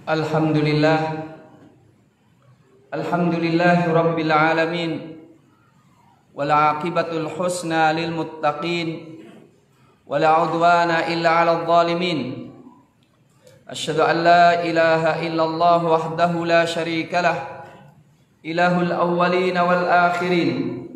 Alhamdulillah Rabbil Alamin wal aqibatul husna lil muttaqin wala udwana illa 'alal zalimin. Asyhadu an la ilaha illallah wahdahu la syarikalah ilahul awwalin wal akhirin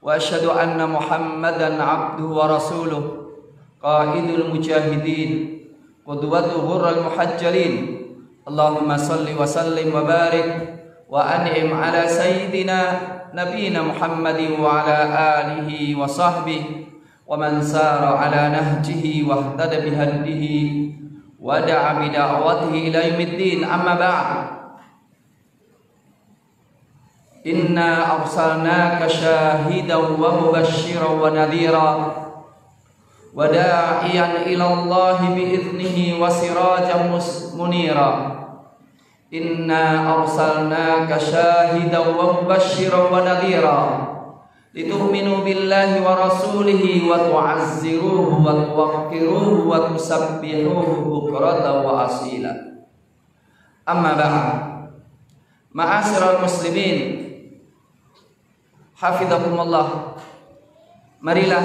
wa asyhadu anna Muhammadan 'abduhu wa rasuluh qaidul mujahidin qudwatul ghurral muhajjalin. Allahumma salli wa sallim wa barik wa an'im ala sayyidina nabiyina Muhammadin wa ala alihi wa sahbihi wa man sara ala nahjihi wa ihtada bihadihi wa da'a bi da'watihi ila yaumiddin. Amma ba'd. Inna arsalnaka syahidan wa mubasysyiran wa nadhira wa da'iyan ila Allah bi'idnihi wa sirajan munira. Inna arsalnaka syahidan wa mubasysyiran wa nadhira litu'minu billahi wa rasulihi wa tu'azziruhu wa tuwaqqiruhu wa tusabbihuhu bukratan wa asila. Amma ba'd. Ma'asyiral muslimin hafizakumullah, marilah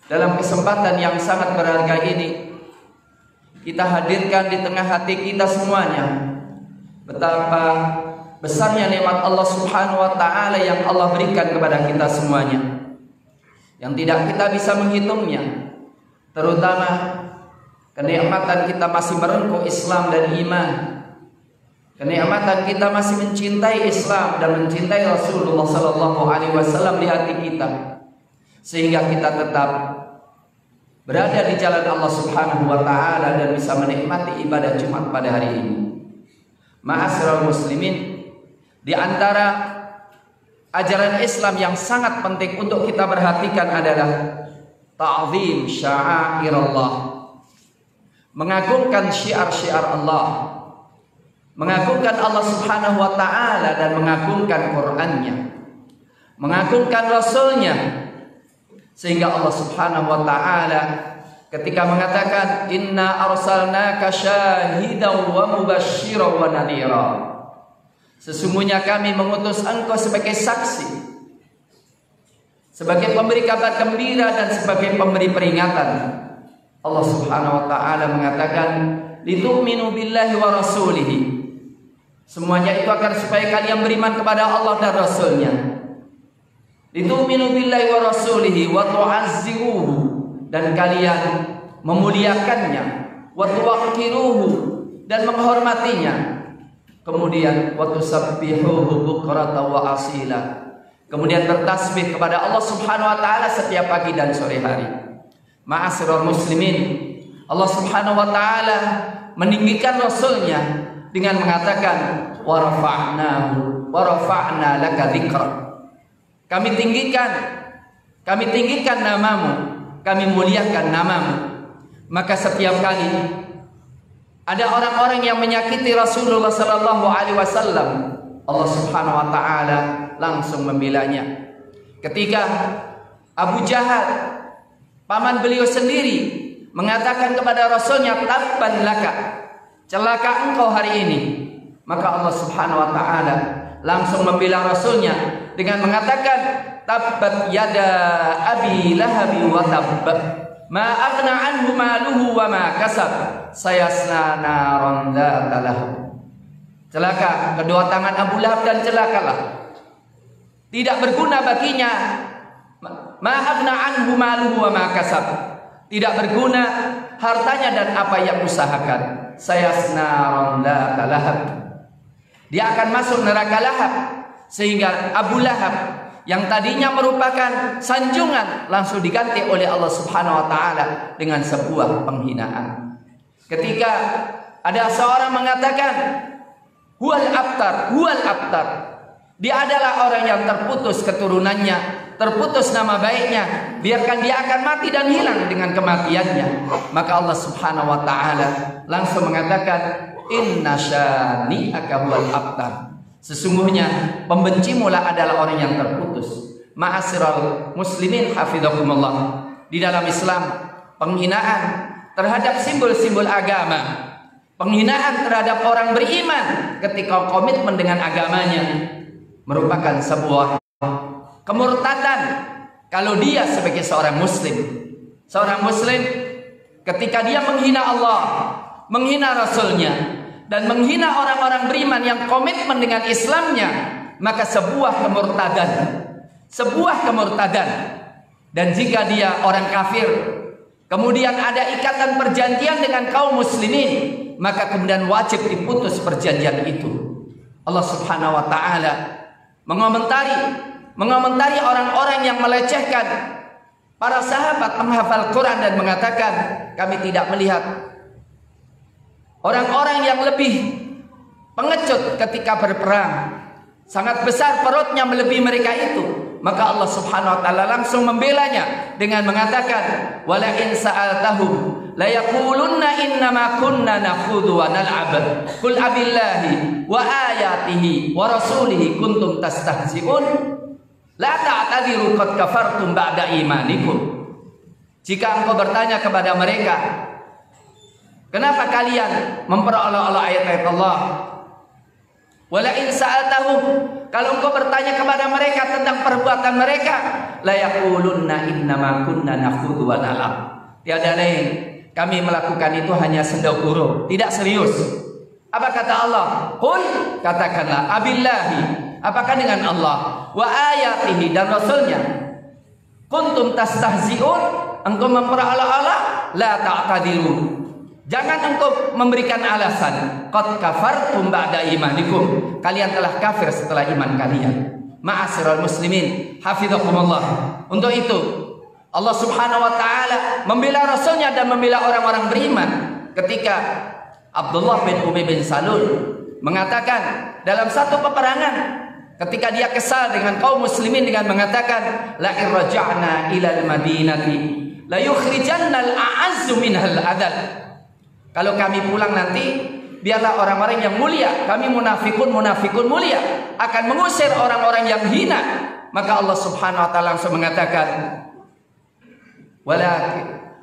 dalam kesempatan yang sangat berharga ini kita hadirkan di tengah hati kita semuanya betapa besarnya nikmat Allah Subhanahu wa taala yang Allah berikan kepada kita semuanya, yang tidak kita bisa menghitungnya, terutama kenikmatan kita masih merengkuh Islam dan iman, kenikmatan kita masih mencintai Islam dan mencintai Rasulullah sallallahu alaihi wasallam di hati kita, sehingga kita tetap berada di jalan Allah Subhanahu wa taala dan bisa menikmati ibadah Jumat pada hari ini. Ma'asyiral muslimin, di antara ajaran Islam yang sangat penting untuk kita perhatikan adalah ta'zim sya'airallah, mengagungkan syiar-syiar Allah, mengagungkan Allah Subhanahu wa taala dan mengagungkan Qur'annya, mengagungkan Rasulnya. Sehingga Allah Subhanahu wa taala ketika mengatakan inna arsalnaka syahidan wa mubasysyiran wa nadhira, sesungguhnya kami mengutus engkau sebagai saksi, sebagai pemberi kabar gembira dan sebagai pemberi peringatan. Allah Subhanahu wa taala mengatakan litu'minu billahi wa rasulihi, semuanya itu akan supaya kalian beriman kepada Allah dan Rasulnya. Litu'minu billahi wa rasulihi wa tu'azziruhu, dan kalian memuliakannya, wa tuwaqqiruhu, dan menghormatinya. Kemudian wa tusabbihuhu bukratan wa asila, kemudian bertasbih kepada Allah Subhanahu wa taala setiap pagi dan sore hari. Ma'asyiral muslimin, Allah Subhanahu wa taala meninggikan Rasulnya dengan mengatakan wa rafa'na laka dzikrak. Kami tinggikan namamu, kami muliakan namamu. Maka setiap kali ada orang-orang yang menyakiti Rasulullah sallallahu alaihi wasallam, Allah Subhanahu wa taala langsung membelanya. Ketika Abu Jahal, paman beliau sendiri, mengatakan kepada Rasulnya, tabban laka, celaka engkau hari ini, maka Allah Subhanahu wa taala langsung membela Rasulnya dengan mengatakan tabbat yada abi lahabi wa tabb ma aghna anhu maluhu wa ma kasab sayasla naran dzata lahab. Celaka kedua tangan Abu Lahab dan celakalah, tidak berguna baginya ma aghna anhu maluhu wa ma kasab, tidak berguna hartanya dan apa yang usahakan. Sayasla naran dzata lahab, dia akan masuk neraka Lahab. Sehingga Abu Lahab yang tadinya merupakan sanjungan langsung diganti oleh Allah Subhanahu wa taala dengan sebuah penghinaan. Ketika ada seorang mengatakan huwal abtar, dia adalah orang yang terputus keturunannya, terputus nama baiknya, biarkan dia akan mati dan hilang dengan kematiannya. Maka Allah Subhanahu wa taala langsung mengatakan inna syani'aka huwal abtar, sesungguhnya pembencimulah adalah orang yang terputus. Ma'asyiral muslimin hafizakumullah, di dalam Islam penghinaan terhadap simbol-simbol agama, penghinaan terhadap orang beriman ketika komitmen dengan agamanya merupakan sebuah kemurtadan. Kalau dia sebagai seorang muslim ketika dia menghina Allah, menghina Rasulnya, dan menghina orang-orang beriman yang komitmen dengan Islamnya, maka sebuah kemurtadan. Dan jika dia orang kafir, kemudian ada ikatan perjanjian dengan kaum muslimin, maka kemudian wajib diputus perjanjian itu. Allah Subhanahu wa taala mengomentari orang-orang yang melecehkan para sahabat menghafal Quran dan mengatakan, kami tidak melihat orang-orang yang lebih pengecut ketika berperang, sangat besar perutnya melebihi mereka itu. Maka Allah Subhanahu wa taala langsung membelanya dengan mengatakan, wala in sa'altahum la yaqulunna innama kunna nakhudhu wa nal'ab qul abillahi wa ayatihi wa rasulihi kuntum tastahzi'un la ta'tadiru qad kafartum ba'da imanikum. Jika engkau bertanya kepada mereka, kenapa kalian memperolok-olok ayat-ayat Allah? Wala in sa'altahum, kalau engkau bertanya kepada mereka tentang perbuatan mereka, la yaqulunna innama kunna nakhudhu wa nal'ab. Tiada lain, kami melakukan itu hanya sendok-gurau, tidak serius. Apa kata Allah? Qul, katakanlah, abillahi, apakah dengan Allah, wa ayatihi, dan Rasulnya, kuntum tastahzi'un, engkau memperolok-olok, la ta'tadiru, jangan engkau memberikan alasan, qad kafartum ba'da imanikum, kalian telah kafir setelah iman kalian. Ma'asyiral muslimin, hafizakumullah. Untuk itu Allah Subhanahu wa taala membela Rasulnya dan membela orang-orang beriman. Ketika Abdullah bin Ubay bin Salul mengatakan dalam satu peperangan, ketika dia kesal dengan kaum muslimin dengan mengatakan, la irja'na ilal madinati la yukhrijanna al-a'azzu minhal adal. Kalau kami pulang nanti, biarlah orang-orang yang mulia, kami munafikun mulia, akan mengusir orang-orang yang hina. Maka Allah Subhanahu wa taala langsung mengatakan,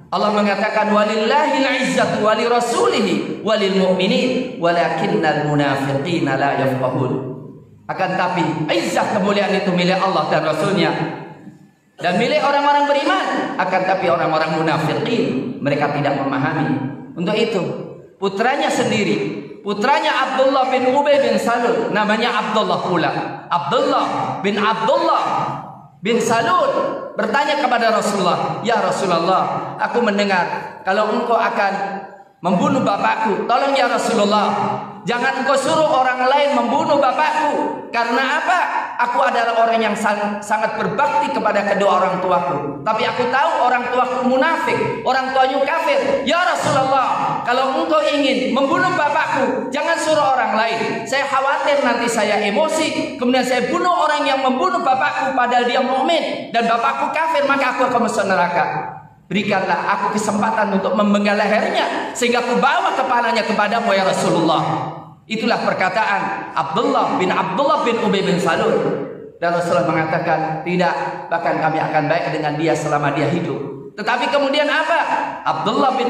Allah mengatakan, walillahil izzatu wali rasulihi walil mu'minin walakinnal munafiqina la yafqahun. Akan tapi izzah kemuliaan itu milik Allah dan Rasulnya dan milik orang-orang beriman. Akan tapi orang-orang munafiqin, mereka tidak memahami. Untuk itu putranya sendiri, putranya Abdullah bin Ubay bin Salul, namanya Abdullah pula, Abdullah bin Salul bertanya kepada Rasulullah, ya Rasulullah, aku mendengar kalau engkau akan membunuh bapakku, tolong ya Rasulullah, jangan engkau suruh orang lain membunuh bapakku. Karena apa? Aku adalah orang yang sangat berbakti kepada kedua orang tuaku, tapi aku tahu orang tuaku munafik, orang tuanya kafir. Ya Rasulullah, kalau engkau ingin membunuh bapakku, jangan suruh orang lain. Saya khawatir nanti saya emosi, kemudian saya bunuh orang yang membunuh bapakku padahal dia mukmin dan bapakku kafir, maka aku akan masuk neraka. Berikanlah aku kesempatan untuk memenggal lehernya sehingga aku bawa kepalanya kepadamu ya Rasulullah. Itulah perkataan Abdullah bin Ubay bin Salul. Dan Rasulullah mengatakan, tidak, bahkan kami akan baik dengan dia selama dia hidup. Tetapi kemudian apa? Abdullah bin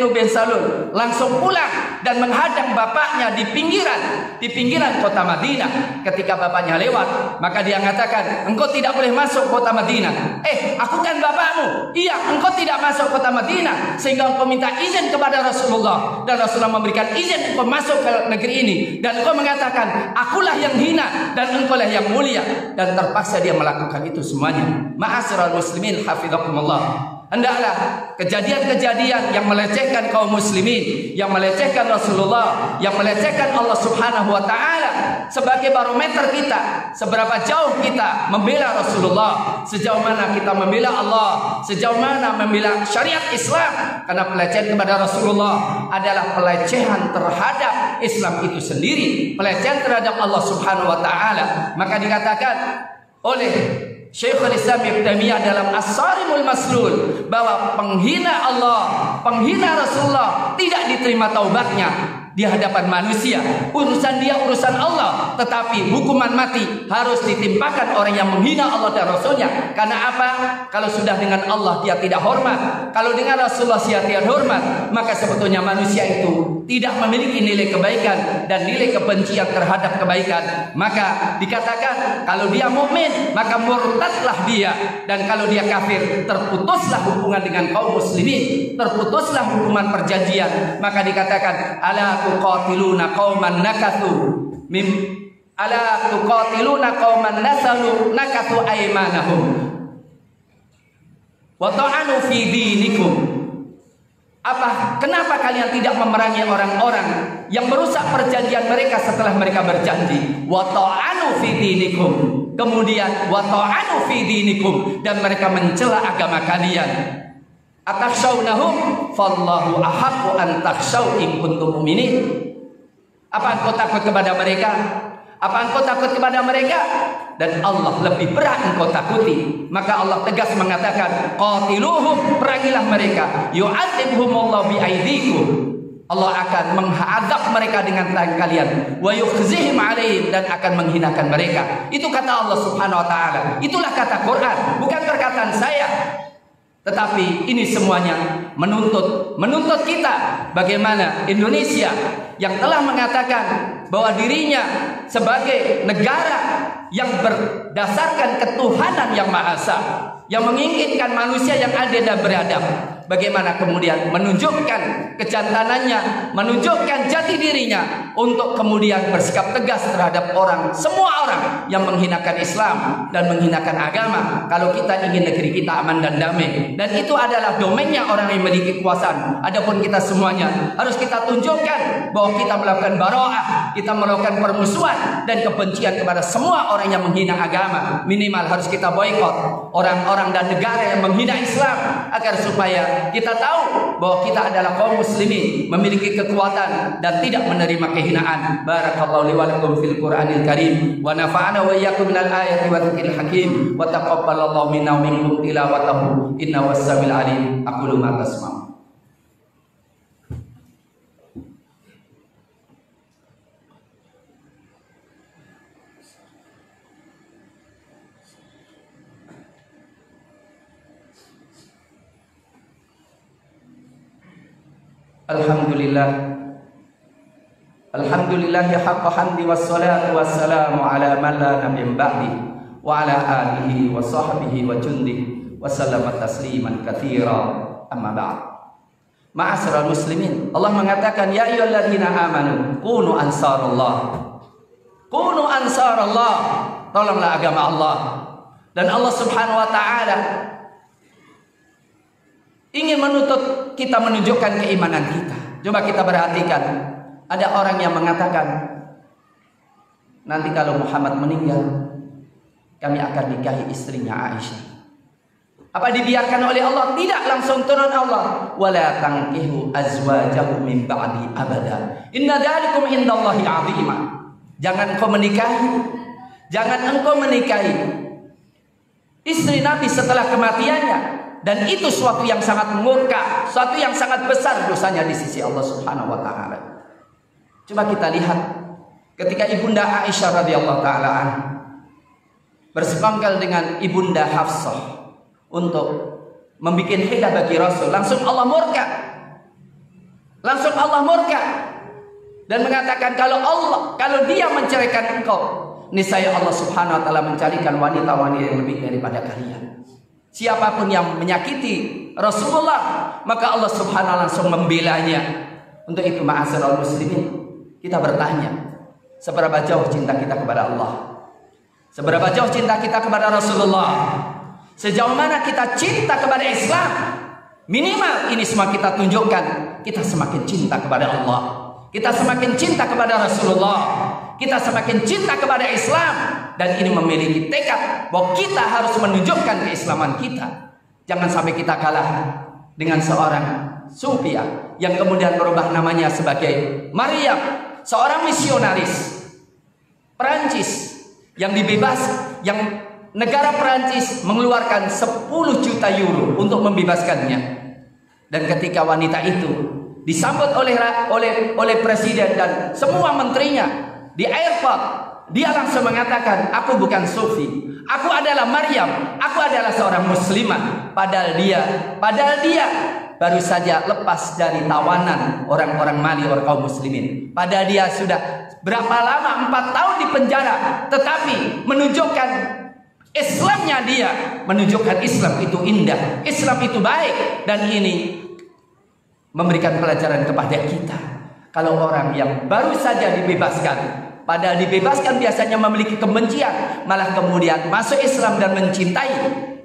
Ubay bin Salul langsung pulang dan menghadang bapaknya di pinggiran kota Madinah. Ketika bapaknya lewat, maka dia mengatakan, engkau tidak boleh masuk kota Madinah. Aku kan bapakmu. Iya, engkau tidak masuk kota Madinah sehingga engkau minta izin kepada Rasulullah, dan Rasulullah memberikan izin engkau masuk ke negeri ini, dan engkau mengatakan, akulah yang hina dan engkau lah yang mulia, dan terpaksa dia melakukan itu semuanya. Ma'asyiral muslimin, hafizakumullah. Hendaklah kejadian-kejadian yang melecehkan kaum muslimin, yang melecehkan Rasulullah, yang melecehkan Allah Subhanahu wa taala sebagai barometer kita, seberapa jauh kita membela Rasulullah, sejauh mana kita membela Allah, sejauh mana membela syariat Islam. Karena pelecehan kepada Rasulullah adalah pelecehan terhadap Islam itu sendiri, pelecehan terhadap Allah Subhanahu wa taala. Maka dikatakan oleh Syekhul Islam Ibnu Taimiyah dalam As-Sarimul Maslul bahwa penghina Allah, penghina Rasulullah tidak diterima taubatnya. di hadapan manusia. Urusan dia urusan Allah, tetapi hukuman mati harus ditimpakan orang yang menghina Allah dan Rasulnya. Karena apa? Kalau sudah dengan Allah dia tidak hormat, kalau dengan Rasulullah dia tidak hormat, maka sebetulnya manusia itu tidak memiliki nilai kebaikan dan nilai kebencian terhadap kebaikan. Maka dikatakan kalau dia mukmin maka murtadlah dia, dan kalau dia kafir terputuslah hubungan dengan kaum muslimin, terputuslah hubungan perjanjian. Maka dikatakan ala tuqatiluna qauman nakathu aymanahum wa ta'anu fi dinikum. Kenapa kalian tidak memerangi orang-orang yang merusak perjanjian mereka setelah mereka berjanji? Wa ta'anu fi dinikum. Kemudian wa ta'anu fi dinikum, dan mereka mencela agama kalian. Atakhshawnahum fallahu ahaqqu an takhshaw in kuntum mu'minin. Apa engkau takut kepada mereka? Apa engkau takut kepada mereka? Dan Allah lebih berat engkau takuti. Maka Allah tegas mengatakan, qatiluhum, perangilah mereka. Yu'adzibhumullahu bi'aidikum. Allah akan menghadap mereka dengan tangan kalian. Wa yukhzihim 'alaihim, dan akan menghinakan mereka. Itu kata Allah Subhanahu wa taala. Itulah kata Quran, bukan perkataan saya. Tetapi ini semuanya menuntut kita bagaimana Indonesia yang telah mengatakan bahwa dirinya sebagai negara yang berdasarkan ketuhanan yang Maha Esa, yang menginginkan manusia yang adil dan beradab, bagaimana kemudian menunjukkan kejantanannya, menunjukkan jati dirinya untuk kemudian bersikap tegas terhadap semua orang yang menghinakan Islam dan menghinakan agama. Kalau kita ingin negeri kita aman dan damai, dan itu adalah domainnya orang yang memiliki kekuasaan. Adapun kita semuanya harus kita tunjukkan bahwa kita melakukan baro'ah, kita melakukan permusuhan dan kebencian kepada semua orang yang menghina agama. Minimal harus kita boikot orang-orang dan negara yang menghina Islam, agar supaya kita tahu bahwa kita adalah kaum muslimin, memiliki kekuatan dan tidak menerima kehinaan. Barakallahu li wa lakum fil Qur'anil Karim, wa nafa'ana wa iyyakum minal ayati wa dzikril hakim, wa taqabbalallahu minna wa minkum tilawatahu innahu was-sami'ul alim. Aqulu ma tasma'un. Alhamdulillah haqqa hamdi wassalatu wassalamu ala man la nabiyya ba'di wa ala alihi wa sahbihi wa jundihi wa sallama tasliman katsira, amma ba'd. Ma'asyiral muslimin, Allah mengatakan ya ayyuhalladzina amanu kunu ansarallah. Kunu ansarallah, tolonglah agama Allah. Dan Allah Subhanahu wa taala ingin menuntut kita menunjukkan keimanan kita. Coba kita perhatikan, ada orang yang mengatakan, nanti kalau Muhammad meninggal, kami akan nikahi istrinya Aisyah. Apa dibiarkan oleh Allah? Tidak, langsung turun Allah. Wala tankihu azwajahu min ba'di abada. Inna dzalikum indallahi 'azima. Jangan engkau menikahi istri Nabi setelah kematiannya. Dan itu suatu yang sangat murka, suatu yang sangat besar dosanya di sisi Allah Subhanahu wa taala. Coba kita lihat ketika Ibunda Aisyah radhiyallahu taala anha bersekongkol dengan Ibunda Hafsah untuk membuat hilah bagi Rasul, langsung Allah murka dan mengatakan kalau dia menceraikan engkau, niscaya Allah Subhanahu wa taala mencarikan wanita-wanita yang lebih daripada kalian. Siapapun yang menyakiti Rasulullah, maka Allah Subhanahu wa taala langsung membelanya. Untuk itu ma'asyiral muslimin, kita bertanya, seberapa jauh cinta kita kepada Allah? Seberapa jauh cinta kita kepada Rasulullah? Sejauh mana kita cinta kepada Islam? Minimal ini semua kita tunjukkan, kita semakin cinta kepada Allah, kita semakin cinta kepada Rasulullah, kita semakin cinta kepada Islam. Dan ini memiliki tekad bahwa kita harus menunjukkan keislaman kita. Jangan sampai kita kalah dengan seorang Sufia yang kemudian berubah namanya sebagai Maryam, seorang misionaris Perancis yang yang negara Perancis mengeluarkan 10 juta euro untuk membebaskannya. Dan ketika wanita itu disambut oleh presiden dan semua menterinya di airport. Dia langsung mengatakan, aku bukan sufi, aku adalah Maryam, aku adalah seorang muslimah. Padahal dia baru saja lepas dari tawanan orang-orang Mali, orang kaum muslimin. Padahal dia sudah berapa lama, 4 tahun di penjara, tetapi menunjukkan Islamnya dia, menunjukkan Islam itu indah, Islam itu baik. Dan ini memberikan pelajaran kepada kita. Kalau orang yang baru saja dibebaskan, padahal dibebaskan biasanya memiliki kebencian, malah kemudian masuk Islam dan mencintai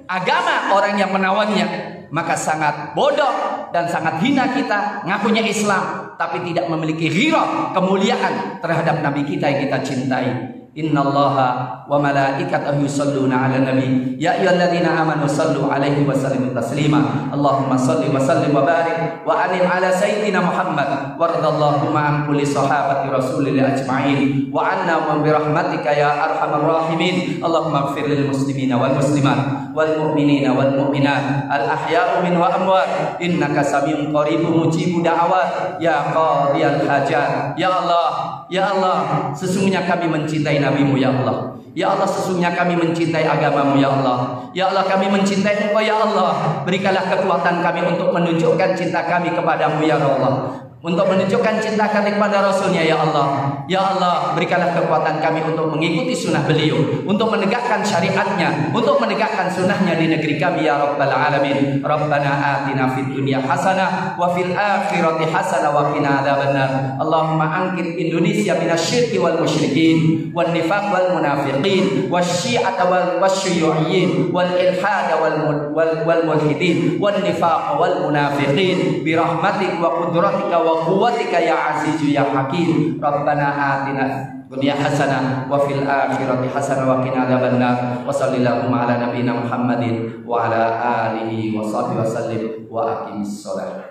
agama orang yang menawannya, maka sangat bodoh dan sangat hina kita ngakunya Islam tapi tidak memiliki ghirah, kemuliaan terhadap Nabi kita yang kita cintai. Innallaha wa malaikatahu yusholluna 'alan nabi ya ayyuhalladzina amanu shallu 'alaihi wa sallimu taslima. Allahumma shalli wa sallim wa barik wa anim 'ala sayyidina Muhammad waradallahu an kulli sahabati rasulillah ajma'in wa anna bi rahmatika ya arhamar rahimin. Allahumma ighfir lil muslimina wal muslimat wal mu'minina wal mu'minat al ahya'u min wa amwat innaka samiun qaribun mujibud da'awat ya qadiyal hajat. Ya Allah, sesungguhnya kami mencintai Nabi-Mu ya Allah. Ya Allah, sesungguhnya kami mencintai agama-Mu ya Allah. Ya Allah, kami mencintai Engkau ya Allah. Berikanlah kekuatan kami untuk menunjukkan cinta kami kepadamu ya Allah, untuk menunjukkan cinta kami kepada Rasulnya ya Allah. Ya Allah, berikanlah kekuatan kami untuk mengikuti sunnah beliau, untuk menegakkan syariatnya, untuk menegakkan sunnahnya di negeri kami ya Rabbal Alamin. Rabbana atina fid dunya hasanah wa fil akhirati hasanah wa qina adzabannar. Allahumma angkit Indonesia minasyirki wal musyrikin wan nifaq wal munafiqin wasyi'ata wal wasyuyu'iyyin wal ilhad wal mulhidin wan nifaq wal munafiqin bi rahmatik wa qudratika wa quwwatika ya azizu ya hakim. Rabbana atina dunya hasanah wa fil akhirati hasanah wa qina adzabannar. Wa sallallahu ala nabiyyina Muhammadin wa ala alihi wa sahbihi wa sallim wa aqimis shalah.